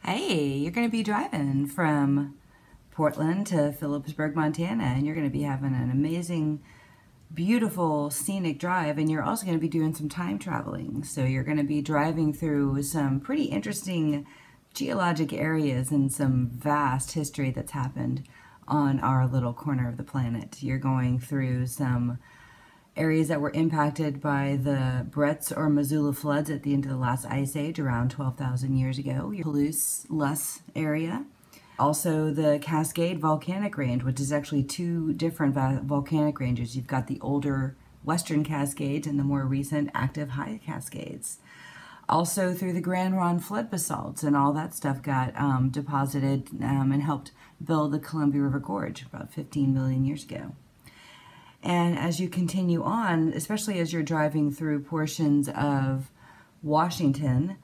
Hey, you're going to be driving from Portland to Philipsburg, Montana, and you're going to be having an amazing, beautiful, scenic drive, and you're also going to be doing some time traveling. So you're going to be driving through some pretty interesting geologic areas and some vast history that's happened on our little corner of the planet. You're going through some areas that were impacted by the Bretts or Missoula floods at the end of the last ice age around 12,000 years ago. Your Palouse area. Also the Cascade volcanic range, which is actually two different volcanic ranges. You've got the older western Cascades and the more recent active high Cascades. Also through the Grand Ronde flood basalts, and all that stuff got deposited and helped build the Columbia River Gorge about 15 million years ago. And as you continue on, especially as you're driving through portions of Washington,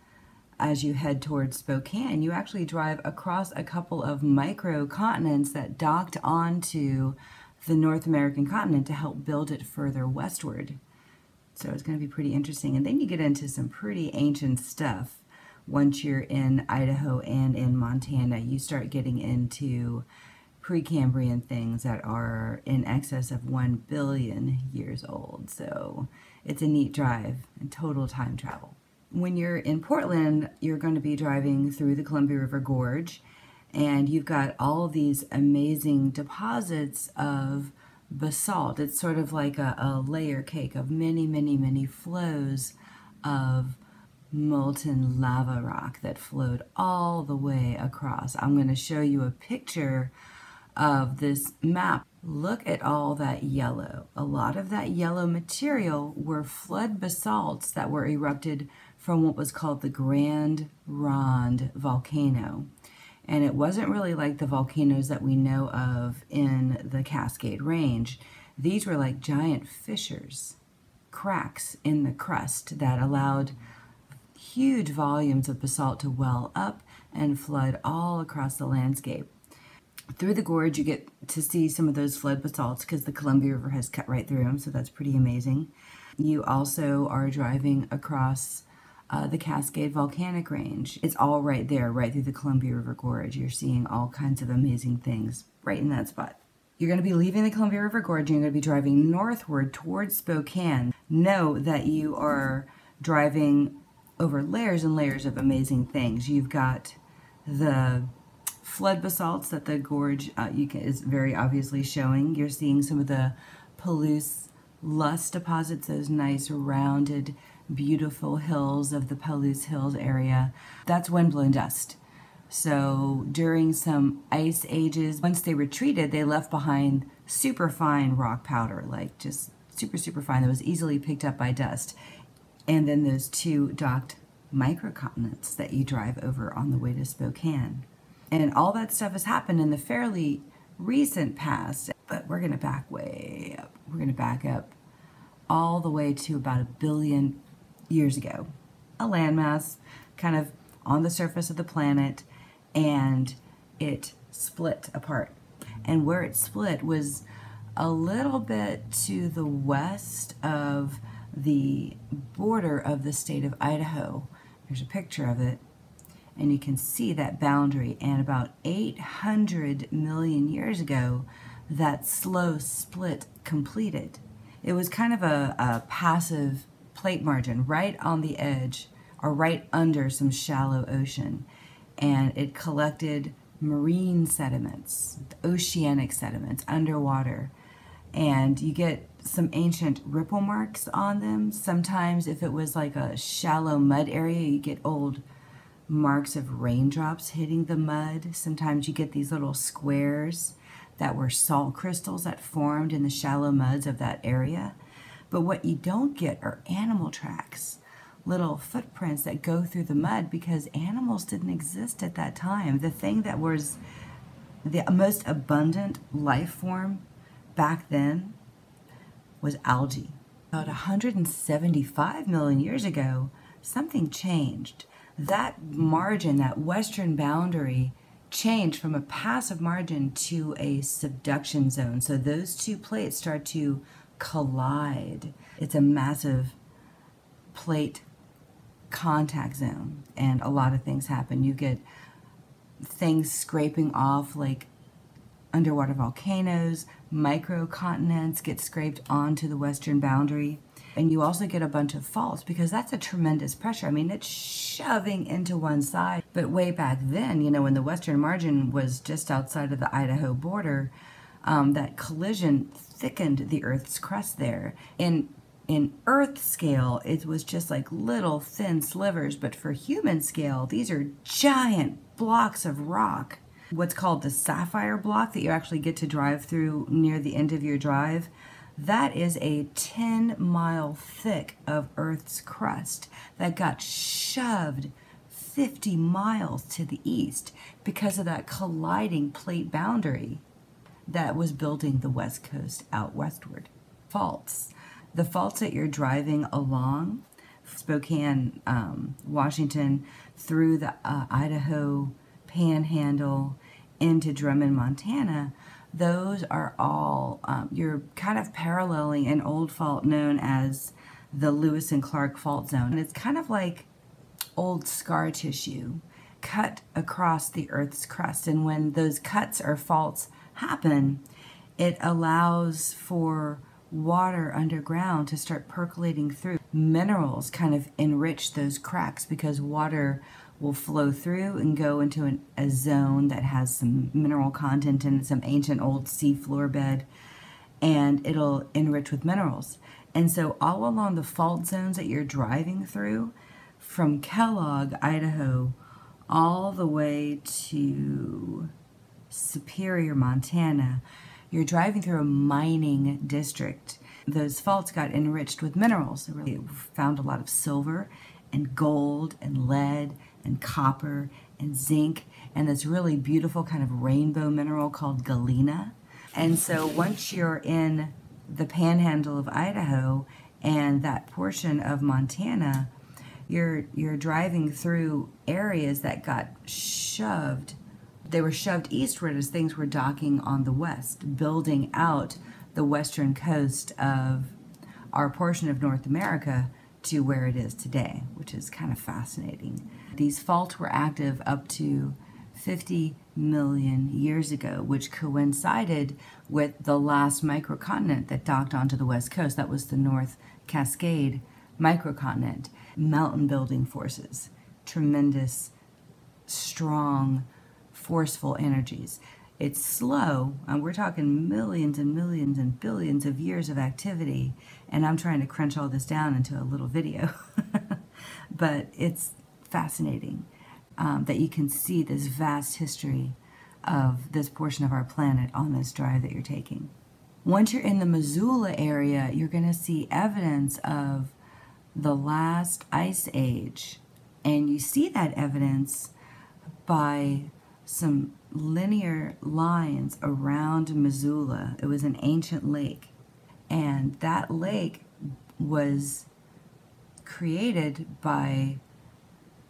as you head towards Spokane, you actually drive across a couple of micro-continents that docked onto the North American continent to help build it further westward. So it's going to be pretty interesting. And then you get into some pretty ancient stuff. Once you're in Idaho and in Montana, you start getting into Precambrian things that are in excess of 1 billion years old. So it's a neat drive and total time travel. When you're in Portland, you're going to be driving through the Columbia River Gorge, and you've got all of these amazing deposits of basalt. It's sort of like a layer cake of many, many, many flows of molten lava rock that flowed all the way across. I'm going to show you a picture of this map. Look at all that yellow. A lot of that yellow material were flood basalts that were erupted from what was called the Grand Ronde volcano. And it wasn't really like the volcanoes that we know of in the Cascade Range. These were like giant fissures, cracks in the crust that allowed huge volumes of basalt to well up and flood all across the landscape. Through the gorge, you get to see some of those flood basalts because the Columbia River has cut right through them, so that's pretty amazing. You also are driving across the Cascade volcanic range. It's all right there, right through the Columbia River Gorge. You're seeing all kinds of amazing things right in that spot. You're going to be leaving the Columbia River Gorge and you're going to be driving northward towards Spokane. Know that you are driving over layers and layers of amazing things. You've got the flood basalts that the gorge is very obviously showing. You're seeing some of the Palouse deposits, those nice rounded beautiful hills of the Palouse Hills area. That's windblown dust. So during some ice ages, once they retreated, they left behind super fine rock powder, like just super, super fine, that was easily picked up by dust. And then those two docked microcontinents that you drive over on the way to Spokane. And all that stuff has happened in the fairly recent past, but we're going to back way up. We're going to back up all the way to about 1 billion years ago. A landmass kind of on the surface of the planet, and it split apart. And where it split was a little bit to the west of the border of the state of Idaho. There's a picture of it. And you can see that boundary, and about 800 million years ago, that slow split completed. It was kind of a passive plate margin right on the edge, or right under some shallow ocean, and it collected marine sediments, oceanic sediments underwater, and you get some ancient ripple marks on them. Sometimes if it was like a shallow mud area, you get old marks of raindrops hitting the mud. Sometimes you get these little squares that were salt crystals that formed in the shallow muds of that area. But what you don't get are animal tracks, little footprints that go through the mud, because animals didn't exist at that time. The thing that was the most abundant life form back then was algae. About 175 million years ago, something changed. That margin, that western boundary, changed from a passive margin to a subduction zone. So those two plates start to collide. It's a massive plate contact zone, and a lot of things happen. You get things scraping off, like underwater volcanoes, microcontinents get scraped onto the western boundary. And you also get a bunch of faults because that's a tremendous pressure. I mean, it's shoving into one side. But way back then, you know, when the western margin was just outside of the Idaho border, that collision thickened the Earth's crust there. In Earth scale, it was just like little thin slivers, but for human scale, these are giant blocks of rock. What's called the sapphire block that you actually get to drive through near the end of your drive, that is a 10-mile thick of Earth's crust that got shoved 50 miles to the east because of that colliding plate boundary that was building the West Coast out westward. Faults. The faults that you're driving along, Spokane, Washington, through the Idaho Panhandle into Drummond, Montana, those are all, you're kind of paralleling an old fault known as the Lewis and Clark Fault Zone. And it's kind of like old scar tissue cut across the Earth's crust. And when those cuts or faults happen, it allows for water underground to start percolating through. Minerals kind of enrich those cracks because water will flow through and go into a zone that has some mineral content in some ancient old sea floor bed, and it'll enrich with minerals. And so all along the fault zones that you're driving through, from Kellogg, Idaho, all the way to Superior, Montana, you're driving through a mining district. Those faults got enriched with minerals. They really found a lot of silver and gold and lead and copper and zinc and this really beautiful kind of rainbow mineral called galena. And so once you're in the panhandle of Idaho and that portion of Montana, you're driving through areas that got shoved. They were shoved eastward as things were docking on the west, building out the western coast of our portion of North America to where it is today, which is kind of fascinating. These faults were active up to 50 million years ago, which coincided with the last microcontinent that docked onto the west coast. That was the North Cascade microcontinent. Mountain building forces, tremendous, strong, forceful energies. It's slow, and we're talking millions and millions and billions of years of activity, and I'm trying to crunch all this down into a little video. But it's fascinating that you can see this vast history of this portion of our planet on this drive that you're taking. Once you're in the Missoula area, you're going to see evidence of the last ice age, and you see that evidence by some linear lines around Missoula. It was an ancient lake, and that lake was created by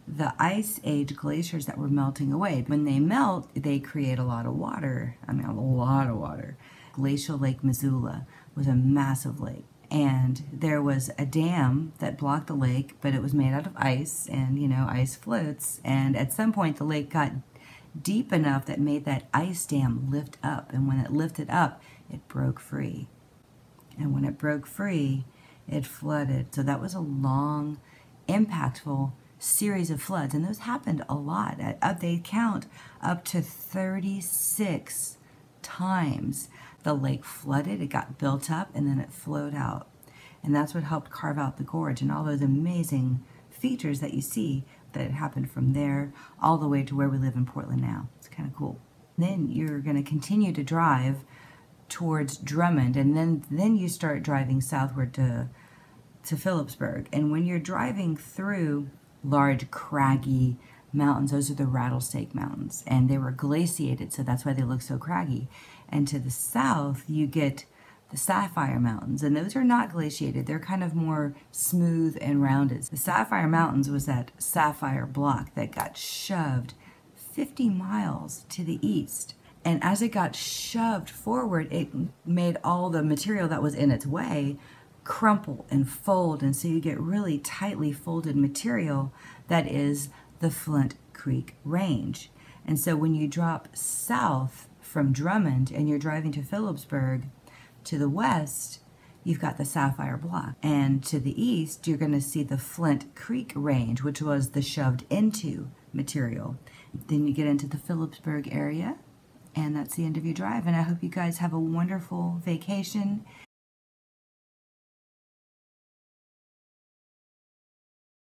the ice age glaciers that were melting away. When they melt, they create a lot of water. I mean, a lot of water. Glacial Lake Missoula was a massive lake, and there was a dam that blocked the lake, but it was made out of ice, and you know, ice floats, and at some point the lake got deep enough that made that ice dam lift up, and when it lifted up, it broke free. And when it broke free, it flooded. So that was a long, impactful series of floods, and those happened a lot. They count up to 36 times the lake flooded, it got built up, and then it flowed out. And that's what helped carve out the gorge and all those amazing features that you see that happened from there all the way to where we live in Portland now. It's kind of cool. Then you're going to continue to drive towards Drummond, and then you start driving southward to Philipsburg. And when you're driving through large craggy mountains, those are the Rattlesnake Mountains, and they were glaciated, so that's why they look so craggy. And to the south you get the Sapphire Mountains, and those are not glaciated. They're kind of more smooth and rounded. The Sapphire Mountains was that sapphire block that got shoved 50 miles to the east. And as it got shoved forward, it made all the material that was in its way crumple and fold, and so you get really tightly folded material that is the Flint Creek Range. And so when you drop south from Drummond and you're driving to Philipsburg, to the west, you've got the Sapphire Block. And to the east, you're going to see the Flint Creek Range, which was the shoved into material. Then you get into the Philipsburg area, and that's the end of your drive. And I hope you guys have a wonderful vacation